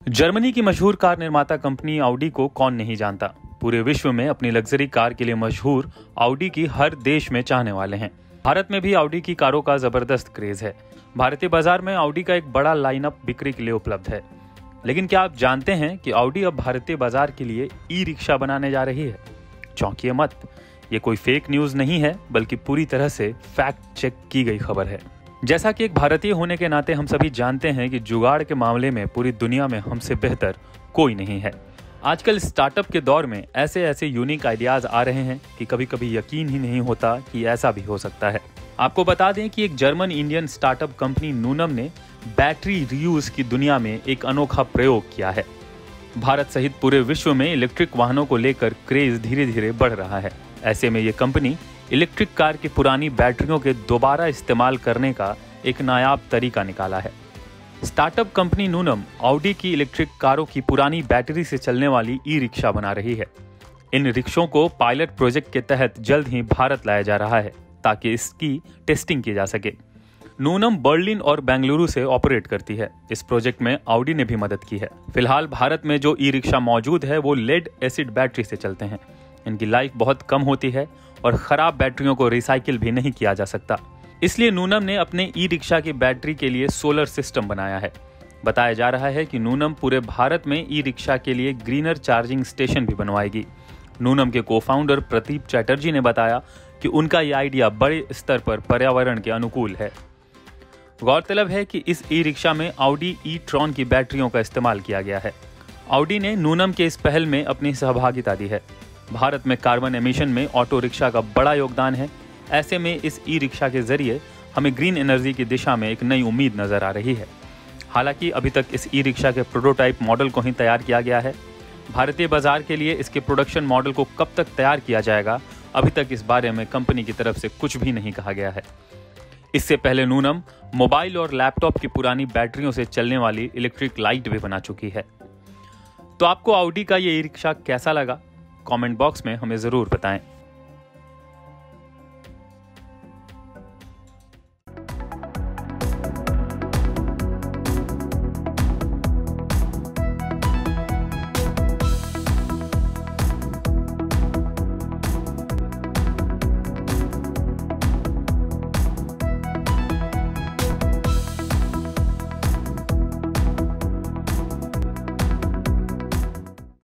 Germany की मशहूर car निर्माता कंपनी ऑडी को कौन नहीं जानता। पूरे विश्व में अपनी लग्जरी कार के लिए मशहूर ऑडी की हर देश में चाहने वाले हैं। भारत में भी ऑडी की कारों का जबरदस्त क्रेज है। भारतीय बाजार में ऑडी का एक बड़ा लाइनअप बिक्री के लिए उपलब्ध है। लेकिन क्या आप जानते हैं कि ऑडी अब भारतीय बाजार के लिए ई रिक्शा बनाने जा रही है? चौंकिए मत, ये कोई फेक न्यूज नहीं है, बल्कि पूरी तरह से फैक्ट चेक की गई खबर है। जैसा कि एक भारतीय होने के नाते हम सभी जानते हैं कि जुगाड़ के मामले में पूरी दुनिया में हमसे बेहतर कोई नहीं है। आजकल स्टार्टअप के दौर में ऐसे ऐसे यूनिक आइडियाज आ रहे हैं कि कभी कभी यकीन ही नहीं होता कि ऐसा भी हो सकता है। आपको बता दें कि एक जर्मन इंडियन स्टार्टअप कंपनी नूनम ने बैटरी रीयूज की दुनिया में एक अनोखा प्रयोग किया है। भारत सहित पूरे विश्व में इलेक्ट्रिक वाहनों को लेकर क्रेज धीरे धीरे बढ़ रहा है। ऐसे में ये कंपनी इलेक्ट्रिक कार की पुरानी बैटरियों के दोबारा इस्तेमाल करने का एक नायाब तरीका निकाला है। स्टार्टअप कंपनी नूनम ऑडी की इलेक्ट्रिक कारों की पुरानी बैटरी से चलने वाली ई रिक्शा बना रही है। इन रिक्शों को पायलट प्रोजेक्ट के तहत जल्द ही भारत लाया जा रहा है ताकि इसकी टेस्टिंग की जा सके। नूनम बर्लिन और बेंगलुरु से ऑपरेट करती है। इस प्रोजेक्ट में ऑडी ने भी मदद की है। फिलहाल भारत में जो ई रिक्शा मौजूद है वो लेड एसिड बैटरी से चलते हैं। इनकी लाइफ बहुत कम होती है और खराब बैटरियों को रिसाइकिल भी नहीं किया जा सकता। इसलिए नूनम ने अपने ई रिक्शा की बैटरी के लिए सोलर सिस्टम बनाया है। बताया जा रहा है कि नूनम पूरे भारत में ई रिक्शा के लिए ग्रीनर चार्जिंग स्टेशन भी बनवाएगी। नूनम के को-फाउंडर प्रदीप चैटर्जी ने बताया कि उनका यह आइडिया बड़े स्तर पर पर्यावरण के अनुकूल है। गौरतलब है कि इस ई रिक्शा में ऑडी ई ट्रॉन की बैटरियों का इस्तेमाल किया गया है। ऑडी ने नूनम के इस पहल में अपनी सहभागिता दी है। भारत में कार्बन एमिशन में ऑटो रिक्शा का बड़ा योगदान है। ऐसे में इस ई रिक्शा के जरिए हमें ग्रीन एनर्जी की दिशा में एक नई उम्मीद नजर आ रही है। हालांकि अभी तक इस ई रिक्शा के प्रोटोटाइप मॉडल को ही तैयार किया गया है। भारतीय बाजार के लिए इसके प्रोडक्शन मॉडल को कब तक तैयार किया जाएगा, अभी तक इस बारे में कंपनी की तरफ से कुछ भी नहीं कहा गया है। इससे पहले नूनम मोबाइल और लैपटॉप की पुरानी बैटरियों से चलने वाली इलेक्ट्रिक लाइट भी बना चुकी है। तो आपको ऑडी का ये ई रिक्शा कैसा लगा? कमेंट बॉक्स में हमें जरूर बताएं।